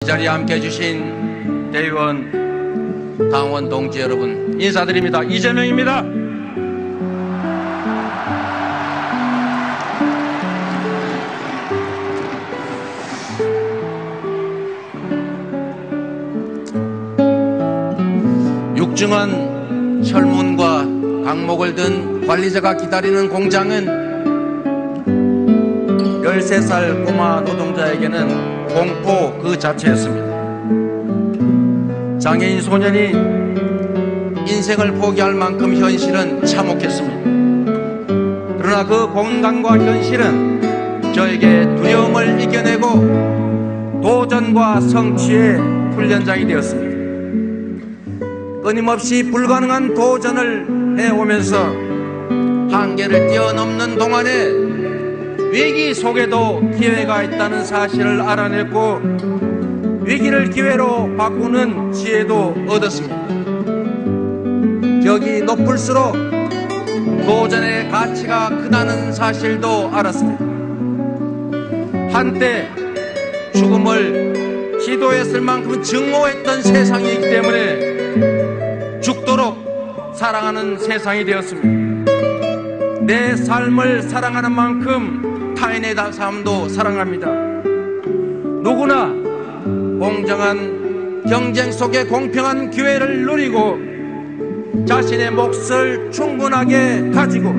이 자리에 함께해 주신 대의원, 당원 동지 여러분 인사드립니다. 이재명입니다. 육중한 철문과 강목을 든 관리자가 기다리는 공장은 13살 꼬마 노동자에게는 공포 그 자체였습니다. 장애인 소년이 인생을 포기할 만큼 현실은 참혹했습니다. 그러나 그 공간과 현실은 저에게 두려움을 이겨내고 도전과 성취의 훈련장이 되었습니다. 끊임없이 불가능한 도전을 해오면서 한계를 뛰어넘는 동안에 위기 속에도 기회가 있다는 사실을 알아냈고 위기를 기회로 바꾸는 지혜도 얻었습니다. 벽이 높을수록 도전의 가치가 크다는 사실도 알았습니다. 한때 죽음을 시도했을 만큼 증오했던 세상이기 때문에 죽도록 사랑하는 세상이 되었습니다. 내 삶을 사랑하는 만큼 타인의 삶도 사랑합니다. 누구나 공정한 경쟁 속에 공평한 기회를 누리고 자신의 몫을 충분하게 가지고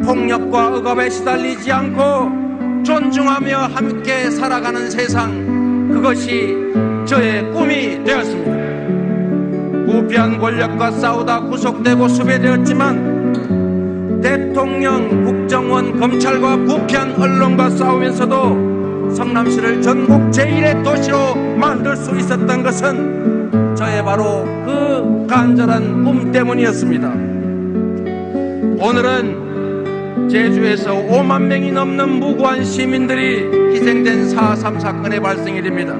폭력과 억압에 시달리지 않고 존중하며 함께 살아가는 세상, 그것이 저의 꿈이 되었습니다. 부패한 권력과 싸우다 구속되고 수배되었지만 대통령, 국정원, 검찰과 부패한 언론과 싸우면서도 성남시를 전국 제1의 도시로 만들 수 있었던 것은 저의 바로 그 간절한 꿈 때문이었습니다. 오늘은 제주에서 5만 명이 넘는 무고한 시민들이 희생된 4.3 사건의 발생일입니다.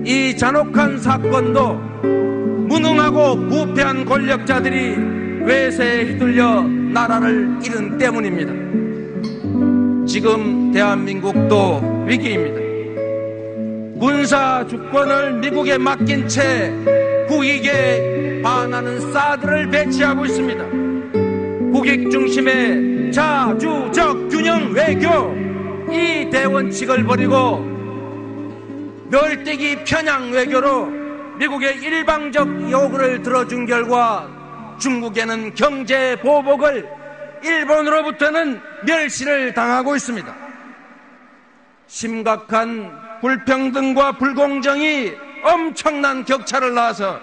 이 잔혹한 사건도 무능하고 부패한 권력자들이 외세에 휘둘려 나라를 잃은 때문입니다. 지금 대한민국도 위기입니다. 군사 주권을 미국에 맡긴 채 국익에 반하는 사드를 배치하고 있습니다. 국익 중심의 자주적 균형 외교, 이 대원칙을 버리고 멸대기 편향 외교로 미국의 일방적 요구를 들어준 결과 중국에는 경제 보복을, 일본으로부터는 멸시를 당하고 있습니다. 심각한 불평등과 불공정이 엄청난 격차를 낳아서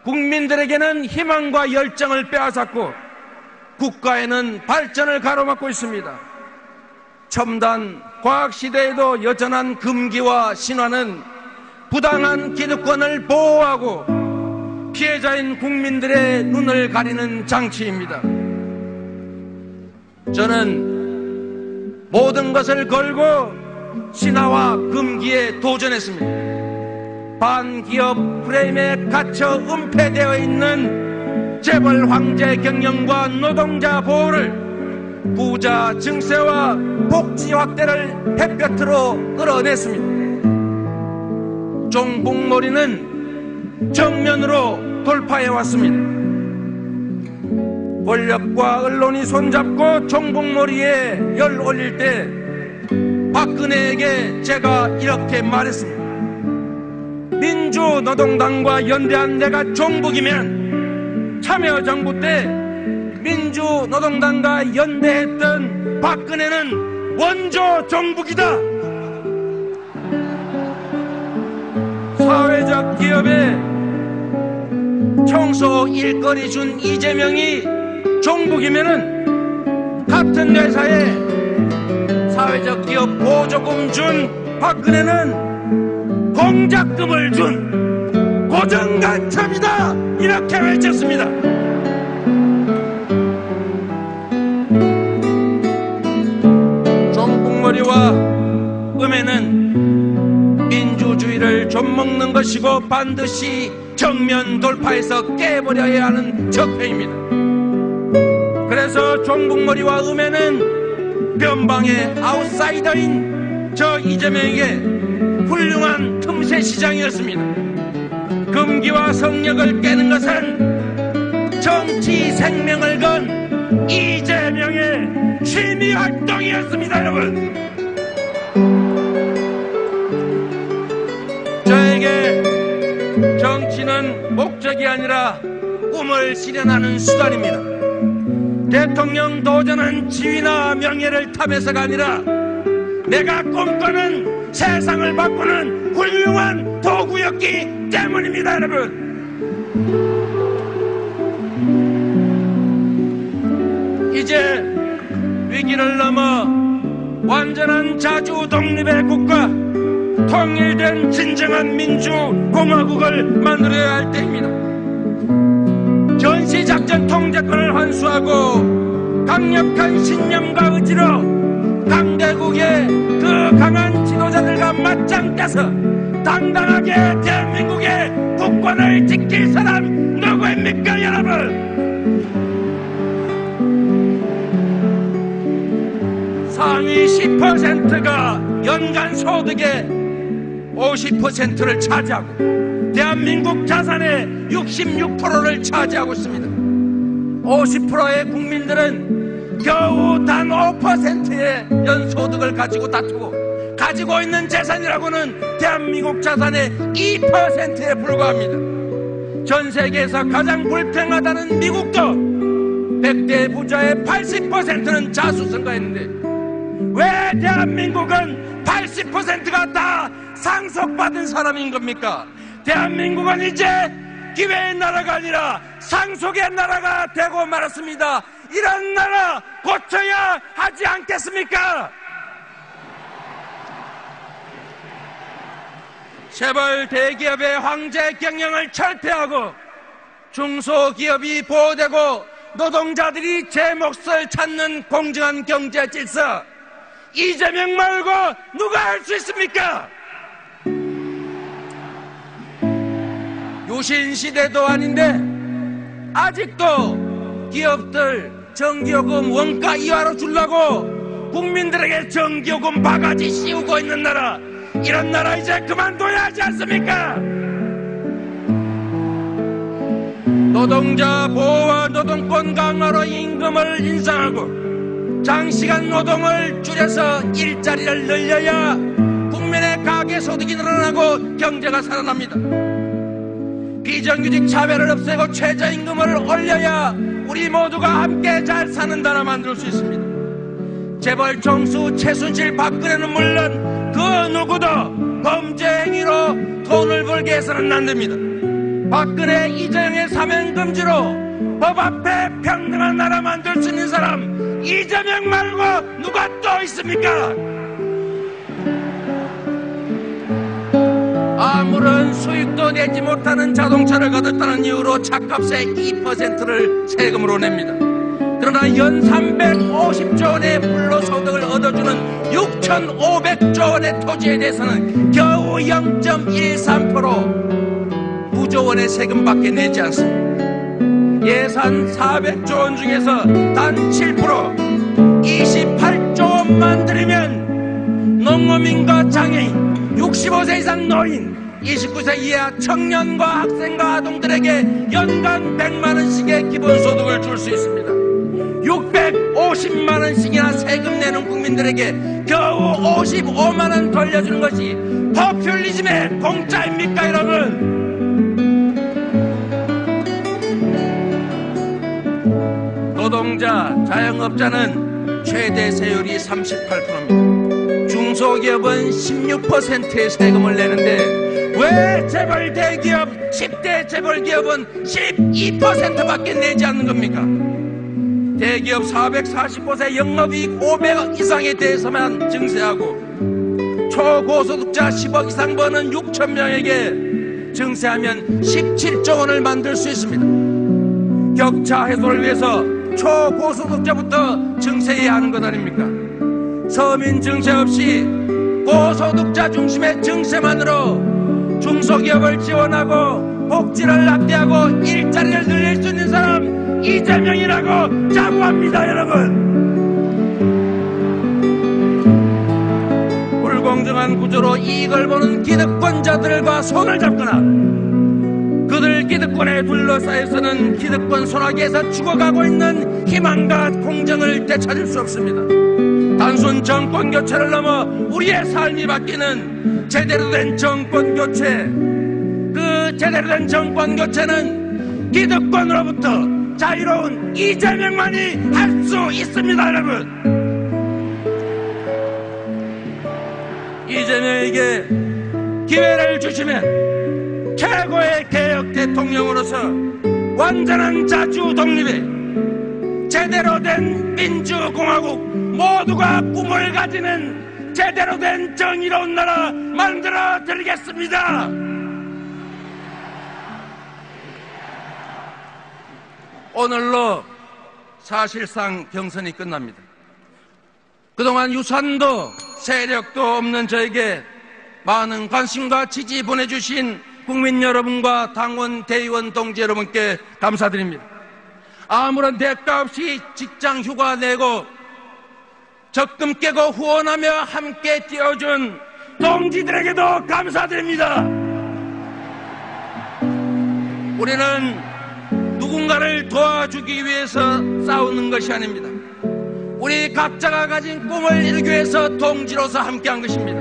국민들에게는 희망과 열정을 빼앗았고 국가에는 발전을 가로막고 있습니다. 첨단 과학시대에도 여전한 금기와 신화는 부당한 기득권을 보호하고 피해자인 국민들의 눈을 가리는 장치입니다. 저는 모든 것을 걸고 신화와 금기에 도전했습니다. 반기업 프레임에 갇혀 은폐되어 있는 재벌 황제 경영과 노동자 보호를, 부자 증세와 복지 확대를 햇볕으로 끌어냈습니다. 종북몰이는 정면으로 돌파해왔습니다. 권력과 언론이 손잡고 종북몰이에 열 올릴 때 박근혜에게 제가 이렇게 말했습니다. 민주노동당과 연대한 내가 종북이면 참여정부 때 민주노동당과 연대했던 박근혜는 원조 종북이다. 사회적 기업에 청소 일거리 준 이재명이 종북이면은 같은 회사에 사회적 기업 보조금 준 박근혜는 공작금을 준 고정간첩이다, 이렇게 외쳤습니다. 종북머리와 음해는 민주주의를 좀먹는 것이고 반드시 정면 돌파해서 깨버려야 하는 적폐입니다. 그래서 종북머리와 음해는 변방의 아웃사이더인 저 이재명에게 훌륭한 틈새 시장이었습니다. 금기와 성역을 깨는 것은 정치 생명을 건 이재명의 취미 활동이었습니다. 여러분, 저에게 정치는 목적이 아니라 꿈을 실현하는 수단입니다. 대통령 도전은 지위나 명예를 탐해서가 아니라 내가 꿈꾸는 세상을 바꾸는 훌륭한 도구였기 때문입니다. 여러분, 이제 위기를 넘어 완전한 자주 독립의 국가, 통일된 진정한 민주공화국을 만들어야 할 때입니다. 전시작전 통제권을 환수하고 강력한 신념과 의지로 강대국의 그 강한 지도자들과 맞짱 떠서 당당하게 대한민국의 국권을 지킬 사람 누구입니까, 여러분? 상위 10%가 연간 소득의 50%를 차지하고 대한민국 자산의 66%를 차지하고 있습니다. 50%의 국민들은 겨우 단 5%의 연소득을 가지고 다투고 가지고 있는 재산이라고는 대한민국 자산의 2%에 불과합니다. 전 세계에서 가장 불평하다는 미국도 100대 부자의 80%는 자수성가했는데 왜 대한민국은 80%가 다 상속받은 사람인 겁니까? 대한민국은 이제 기회의 나라가 아니라 상속의 나라가 되고 말았습니다. 이런 나라 고쳐야 하지 않겠습니까? 재벌 대기업의 황제 경영을 철폐하고 중소기업이 보호되고 노동자들이 제 몫을 찾는 공정한 경제 질서, 이재명 말고 누가 할 수 있습니까? 유신시대도 아닌데 아직도 기업들 전기요금 원가 이하로 주려고 국민들에게 전기요금 바가지 씌우고 있는 나라, 이런 나라 이제 그만둬야 하지 않습니까? 노동자 보호와 노동권 강화로 임금을 인상하고 장시간 노동을 줄여서 일자리를 늘려야 국민의 가계소득이 늘어나고 경제가 살아납니다. 비정규직 차별을 없애고 최저임금을 올려야 우리 모두가 함께 잘 사는 나라 만들 수 있습니다. 재벌 총수 최순실 박근혜는 물론 그 누구도 범죄 행위로 돈을 벌게 해서는 안 됩니다. 박근혜 이재명의 사면금지로 법 앞에 평등한 나라 만들 수 있는 사람 이재명 말고 누가 또 있습니까? 아무런 수익도 내지 못하는 자동차를 거뒀다는 이유로 차값의 2%를 세금으로 냅니다. 그러나 연 350조 원의 불로소득을 얻어주는 6,500조 원의 토지에 대해서는 겨우 0.13% 무조 원의 세금밖에 내지 않습니다. 예산 400조 원 중에서 단 7% 28조 원만 들이면 농어민과 장애인, 65세 이상 노인, 29세 이하 청년과 학생과 아동들에게 연간 100만 원씩의 기본소득을 줄 수 있습니다. 650만 원씩이나 세금 내는 국민들에게 겨우 55만 원 돌려주는 것이 포퓰리즘의 공짜입니까, 여러분? 노동자, 자영업자는 최대 세율이 38%입니다. 중소기업은 16%의 세금을 내는데 왜 재벌 대기업, 10대 재벌 기업은 12%밖에 내지 않는 겁니까? 대기업 445세 영업이익 500억 이상에 대해서만 증세하고 초고소득자 10억 이상 버는 6천 명에게 증세하면 17조 원을 만들 수 있습니다. 격차 해소를 위해서 초고소득자부터 증세해야 하는 것 아닙니까? 서민 증세 없이 고소득자 중심의 증세만으로 중소기업을 지원하고 복지를 확대하고 일자리를 늘릴 수 있는 사람 이재명이라고 자부합니다, 여러분. 공정한 구조로 이익을 보는 기득권자들과 손을 잡거나 그들 기득권에 둘러싸여서는 기득권 소나기에서 죽어가고 있는 희망과 공정을 되찾을 수 없습니다. 단순 정권 교체를 넘어 우리의 삶이 바뀌는 제대로 된 정권 교체, 그 제대로 된 정권 교체는 기득권으로부터 자유로운 이재명만이 할 수 있습니다. 여러분, 이재명에게 기회를 주시면 최고의 개혁 대통령으로서 완전한 자주 독립에 제대로 된 민주공화국, 모두가 꿈을 가지는 제대로 된 정의로운 나라 만들어 드리겠습니다. 오늘로 사실상 경선이 끝납니다. 그동안 유산도 세력도 없는 저에게 많은 관심과 지지 보내주신 국민 여러분과 당원, 대의원, 동지 여러분께 감사드립니다. 아무런 대가 없이 직장 휴가 내고 적금 깨고 후원하며 함께 뛰어준 동지들에게도 감사드립니다. 우리는 누군가를 도와주기 위해서 싸우는 것이 아닙니다. 우리 각자가 가진 꿈을 이루기 위해서 동지로서 함께한 것입니다.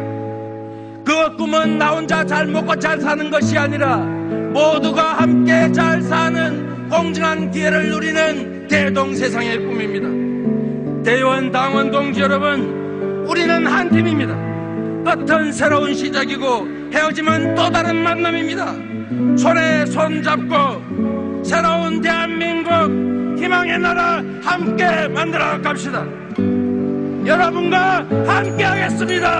그 꿈은 나 혼자 잘 먹고 잘 사는 것이 아니라 모두가 함께 잘 사는 공정한 기회를 누리는 대동세상의 꿈입니다. 대의원, 당원, 동지 여러분, 우리는 한 팀입니다. 끝은 새로운 시작이고 헤어짐은 또 다른 만남입니다. 손에 손 잡고 새로운 대한민국 희망의 나라 함께 만들어 갑시다. 여러분과 함께 하겠습니다.